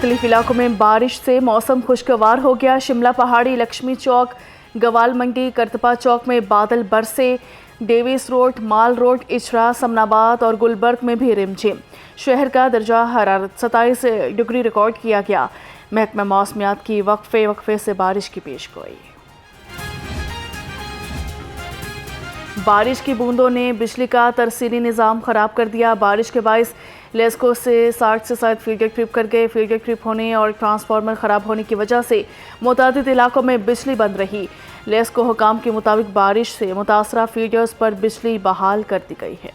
مختلف علاقوں میں بارش سے موسم خوشگوار ہو گیا۔ شملہ پہاڑی، لکشمی چوک، گوال منڈی، کرتپا چوک میں بادل برسے۔ ڈیویس روڈ، مال روڈ، اچھرا، سمن آباد اور گلبرگ میں بھی رمجھم۔ شہر کا درجہ حرارت 27 ڈگری ریکارڈ کیا گیا۔ محکمہ موسمیات کی وقفے سے بارش کی پیشگوئی۔ بارش کی بوندوں نے بجلی کا ترسیلی نظام خراب کر دیا۔ بارش کے باعث لیسکو سے 60 سے زائد فیڈر ٹرپ کر گئے۔ فیڈر ٹرپ ہونے اور ٹرانسفارمر خراب ہونے کی وجہ سے متعدد علاقوں میں بجلی بند رہی۔ لیسکو حکام کے مطابق بارش سے متاثرہ فیڈرز پر بجلی بحال کر دی گئی ہے۔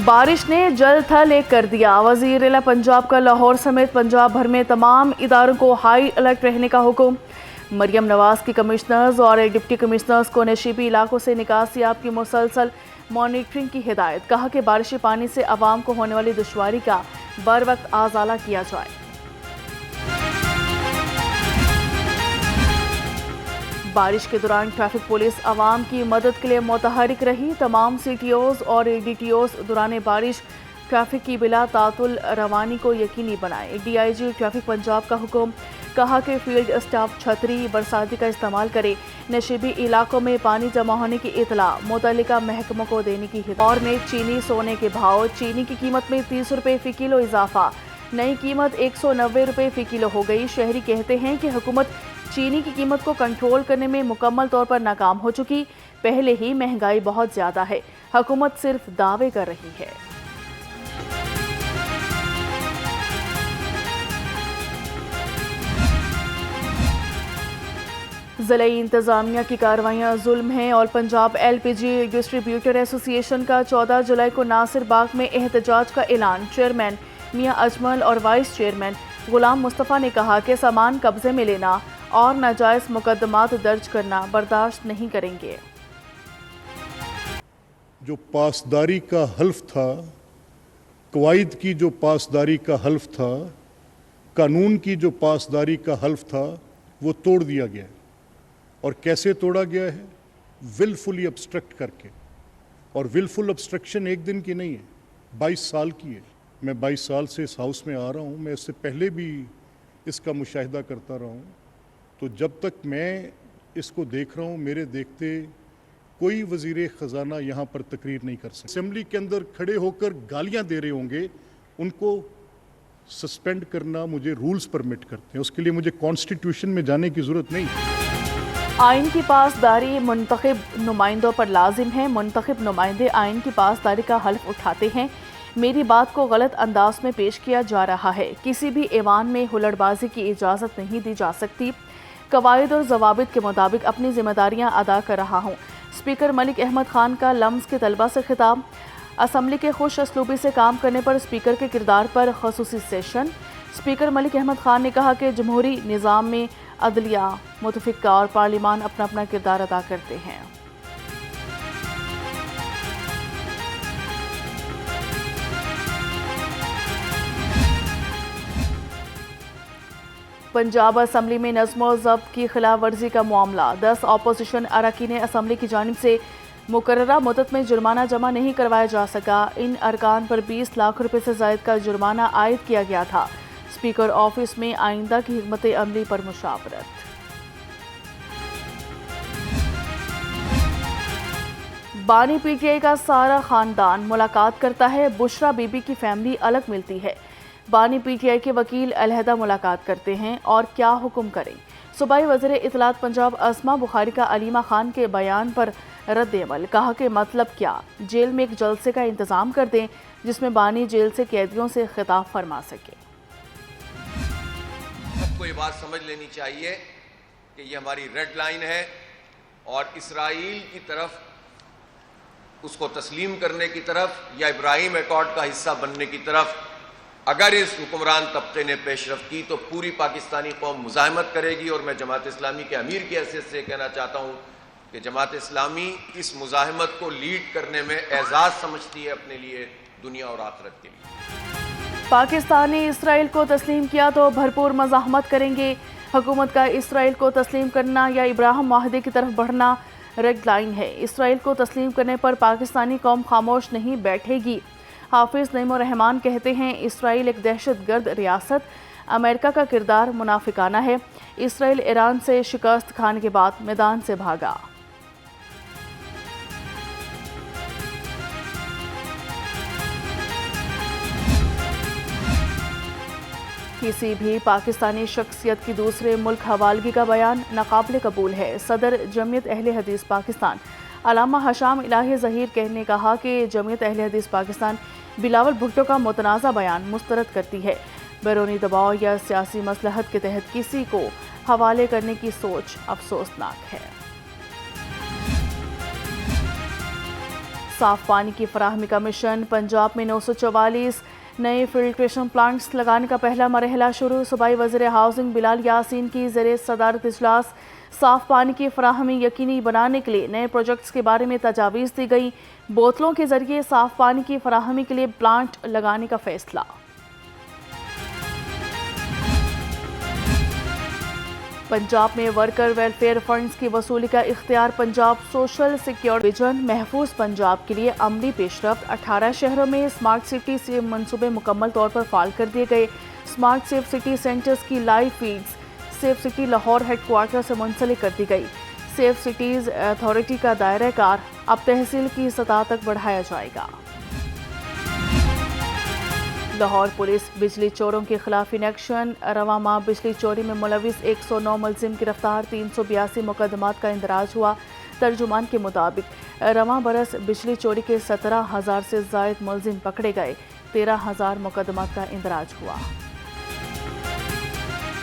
بارش نے جل تھل ایک کر دیا۔ وزیر اعلیٰ پنجاب کا لاہور سمیت پنجاب بھر میں تمام اداروں کو ہائی الرٹ رہنے کا حکم۔ مریم نواز کی کمشنرز اور ڈپٹی کمشنرز کو نشیبی علاقوں سے نکاسیاب کی مسلسل مانیٹرنگ کی ہدایت۔ کہا کہ بارشی پانی سے عوام کو ہونے والی دشواری کا بروقت ازالہ کیا جائے۔ بارش کے دوران ٹریفک پولیس عوام کی مدد کے لیے متحرک رہی۔ تمام سی ٹی اوز اور ڈی ٹی اوز دوران بارش ٹریفک کی بلا تعطل روانی کو یقینی بنائے۔ D I G traffic Punjab کا حکم۔ کہا کہ فیلڈ اسٹاف چھتری برساتی کا استعمال کرے۔ نشیبی علاقوں میں پانی جمع ہونے کی اطلاع متعلقہ محکموں کو دینے کی ہدایت۔ اور میں چینی سونے کے بھاؤ، چینی کی قیمت میں 30 روپے فی کلو اضافہ، نئی قیمت 190 روپے فی کلو ہو گئی۔ شہری کہتے ہیں کہ حکومت چینی کی قیمت کو کنٹرول کرنے میں مکمل طور پر ناکام ہو چکی۔ پہلے ہی مہنگائی بہت زیادہ ہے، حکومت صرف دعوے کر رہی ہے۔ ضلعی انتظامیہ کی کارروائیاں ظلم ہیں اور پنجاب ایل پی جی ڈسٹریبیوٹر ایسوسی ایشن کا 14 جولائی کو ناصر باغ میں احتجاج کا اعلان۔ چیئرمین میاں اجمل اور وائس چیئرمین غلام مصطفیٰ نے کہا کہ سامان قبضے میں لینا اور ناجائز مقدمات درج کرنا برداشت نہیں کریں گے۔ جو پاسداری کا حلف تھا، قواعد کی جو پاسداری کا حلف تھا، قانون کی جو پاسداری کا حلف تھا، وہ توڑ دیا گیا ہے۔ اور کیسے توڑا گیا ہے؟ ولفلی ابسٹرکٹ کر کے۔ اور ولفل ابسٹرکشن ایک دن کی نہیں ہے، 22 سال کی ہے۔ میں 22 سال سے اس ہاؤس میں آ رہا ہوں، میں اس سے پہلے بھی اس کا مشاہدہ کرتا رہا ہوں۔ تو جب تک میں اس کو دیکھ رہا ہوں، میرے دیکھتے کوئی وزیر خزانہ یہاں پر تقریر نہیں کر سکتا۔ اسمبلی کے اندر کھڑے ہو کر گالیاں دے رہے ہوں گے، ان کو سسپینڈ کرنا مجھے رولز پرمٹ کرتے ہیں، اس کے لیے مجھے کانسٹیٹیوشن میں جانے کی ضرورت نہیں۔ آئین کی پاسداری منتخب نمائندوں پر لازم ہے۔ منتخب نمائندے آئین کی پاسداری کا حلف اٹھاتے ہیں۔ میری بات کو غلط انداز میں پیش کیا جا رہا ہے۔ کسی بھی ایوان میں ہلڑ بازی کی اجازت نہیں دی جا سکتی۔ قواعد اور ضوابط کے مطابق اپنی ذمہ داریاں ادا کر رہا ہوں۔ اسپیکر ملک احمد خان کا لمس کے طلبہ سے خطاب۔ اسمبلی کے خوش اسلوبی سے کام کرنے پر اسپیکر کے کردار پر خصوصی سیشن۔ اسپیکر ملک احمد خان نے کہا کہ جمہوری نظام میں عدلیہ، متفقہ اور پارلیمان اپنا اپنا کردار ادا کرتے ہیں۔ پنجاب اسمبلی میں نظم و ضبط کی خلاف ورزی کا معاملہ۔ 10 اپوزیشن اراکین اسمبلی کی جانب سے مقررہ مدت میں جرمانہ جمع نہیں کروایا جا سکا۔ ان ارکان پر 20 لاکھ روپے سے زائد کا جرمانہ عائد کیا گیا تھا۔ اسپیکر آفس میں آئندہ کی حکمت عملی پر مشاورت۔ بانی پی ٹی آئی کا سارا خاندان ملاقات کرتا ہے۔ بشرا بی بی کی فیملی الگ ملتی ہے۔ بانی پی ٹی آئی کے وکیل علیحدہ ملاقات کرتے ہیں اور کیا حکم کریں۔ صوبائی وزیر اطلاعات پنجاب اسما بخاری کا علیمہ خان کے بیان پر رد عمل۔ کہا کہ مطلب کیا، جیل میں ایک جلسے کا انتظام کر دیں جس میں بانی جیل سے قیدیوں سے خطاب فرما سکے۔ سب کو یہ بات سمجھ لینی چاہیے کہ یہ ہماری ریڈ لائن ہے اور اسرائیل کی طرف اس کو تسلیم کرنے کی طرف یا ابراہیم ایکارڈ کا حصہ بننے کی طرف اگر اس حکمران طبقے نے پیش رفت کی تو پوری پاکستانی قوم مزاحمت کرے گی۔ اور میں جماعت اسلامی کے امیر کی حیثیت سے کہنا چاہتا ہوں کہ جماعت اسلامی اس مزاحمت کو لیڈ کرنے میں اعزاز سمجھتی ہے اپنے لیے، دنیا اور آخرت کے لیے۔ پاکستان نے اسرائیل کو تسلیم کیا تو بھرپور مزاحمت کریں گے۔ حکومت کا اسرائیل کو تسلیم کرنا یا ابراہیم معاہدے کی طرف بڑھنا ریڈ لائن ہے۔ اسرائیل کو تسلیم کرنے پر پاکستانی قوم خاموش نہیں بیٹھے گی۔ حافظ نعیم الرحمان کہتے ہیں اسرائیل ایک دہشت گرد ریاست، امریکہ کا کردار منافقانہ ہے۔ اسرائیل ایران سے شکست کھانے کے بعد میدان سے بھاگا۔ کسی بھی پاکستانی شخصیت کی دوسرے ملک حوالگی کا بیان ناقابل قبول ہے۔ صدر جمعیت اہل حدیث پاکستان علامہ حشام الہی ظہیر نے کہا کہ جمعیت اہل حدیث پاکستان بلاول بھٹو کا متنازع بیان مسترد کرتی ہے۔ بیرونی دباؤ یا سیاسی مصلحت کے تحت کسی کو حوالے کرنے کی سوچ افسوسناک ہے۔ صاف پانی کی فراہمی کا مشن، پنجاب میں 944 نئے فلٹریشن پلانٹس لگانے کا پہلا مرحلہ شروع۔ صوبائی وزیر ہاؤسنگ بلال یاسین کی زیر صدارت اجلاس۔ صاف پانی کی فراہمی یقینی بنانے کے لیے نئے پروجیکٹس کے بارے میں تجاویز دی گئی۔ بوتلوں کے ذریعے صاف پانی کی فراہمی کے لیے پلانٹ لگانے کا فیصلہ۔ پنجاب میں ورکر ویلفیئر فنڈز کی وصولی کا اختیار پنجاب سوشل سیکیورٹی ویژن محفوظ پنجاب کے لیے عملی پیش رفت۔ 18 شہروں میں اسمارٹ سٹی سے منصوبے مکمل طور پر فعال کر دیے گئے۔ اسمارٹ سیف سٹی سینٹرز کی live feeds safe city Lahore headquarter سے منسلک کر دی گئی۔ سیف سٹیز اتھارٹی کا دائرہ کار اب تحصیل کی سطح تک بڑھایا جائے گا۔ لاہور پولیس بجلی چوروں کے خلاف ان ایکشن۔ رواں ماہ بجلی چوری میں ملوث 109 ملزم گرفتار، 382 مقدمات کا اندراج ہوا۔ ترجمان کے مطابق رواں برس بجلی چوری کے 17,000 سے زائد ملزم پکڑے گئے، 13,000 مقدمات کا اندراج ہوا۔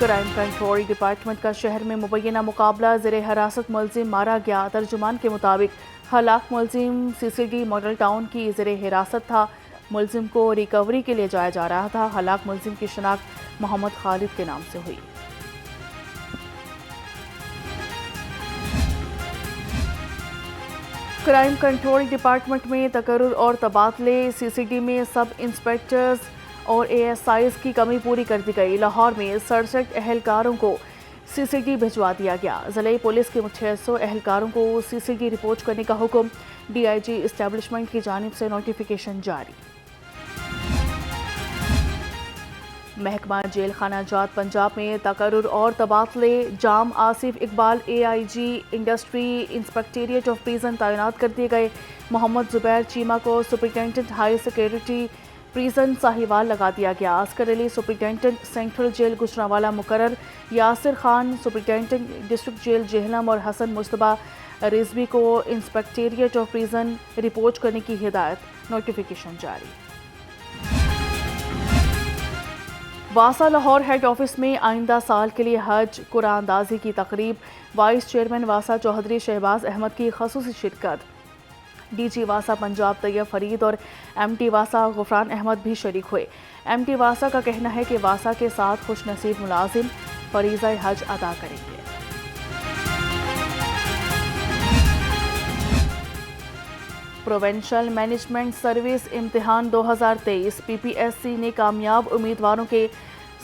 کرائم کنٹرول ڈپارٹمنٹ کا شہر میں مبینہ مقابلہ، زیر حراست ملزم مارا گیا۔ ترجمان کے مطابق ہلاک ملزم CCD ماڈل ٹاؤن کی زیر حراست تھا۔ ملزم کو ریکوری کے لیے جایا جا رہا تھا۔ ہلاک ملزم کی شناخت محمد خالد کے نام سے ہوئی۔ کرائم کنٹرول ڈپارٹمنٹ میں تقرر اور تبادلے، CCD میں سب انسپیکٹرز اور ASIs کی کمی پوری کر دی گئی۔ لاہور میں 67 اہلکاروں کو CCD بھجوا دیا گیا۔ ضلعی پولیس کے 600 اہلکاروں کو CCD رپورٹ کرنے کا حکم۔ DIG اسٹیبلشمنٹ کی جانب سے نوٹیفیکیشن جاری۔ محکمہ جیل خانہ جات پنجاب میں تقرر اور تبادلے، Jam Asif Iqbal AIG industry inspectorate of prison تعینات کر دیے گئے۔ محمد زبیر چیمہ کو superintendent high security prison Sahiwal لگا دیا گیا۔ Askar Ali superintendent central jail Gujranwala مقرر، Yasir Khan superintendent district jail Jhelum اور حسن مصطفیٰ رضوی کو انسپکٹریٹ آف پریزن رپورٹ کرنے کی ہدایت۔ نوٹیفیکیشن جاری۔ واسا لاہور ہیڈ آفس میں آئندہ سال کے لیے حج قرعہ اندازی کی تقریب، وائس چیئرمین واسا چودھری شہباز احمد کی خصوصی شرکت۔ DG واسا پنجاب طیب فرید اور MT واسا غفران احمد بھی شریک ہوئے۔ MT واسا کا کہنا ہے کہ واسا کے 7 خوش نصیب ملازم فریضہ حج ادا کریں گے۔ پروونشل مینجمنٹ سروس امتحان 2023 PPSC نے کامیاب امیدواروں کے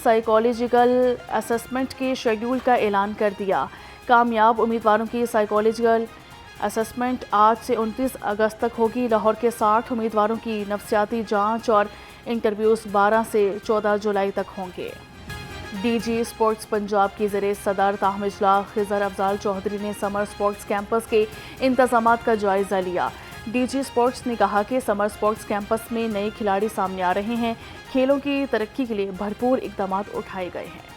سائیکالوجیکل اسسمنٹ کے شیڈول کا اعلان کر دیا۔ کامیاب امیدواروں کی سائیکالوجیکل اسسمنٹ آج سے 29 اگست تک ہوگی۔ لاہور کے 60 امیدواروں کی نفسیاتی جانچ اور انٹرویوز 12 سے 14 جولائی تک ہوں گے۔ DG اسپورٹس پنجاب کی زیر صدر تاہم اجلاس خضر افضال چودھری نے سمر اسپورٹس کیمپس کے انتظامات کا جائزہ لیا۔ DG اسپورٹس نے کہا کہ سمر اسپورٹس کیمپس میں نئے کھلاڑی سامنے آ رہے ہیں، کھیلوں کی ترقی کے لیے بھرپور اقدامات اٹھائے گئے ہیں۔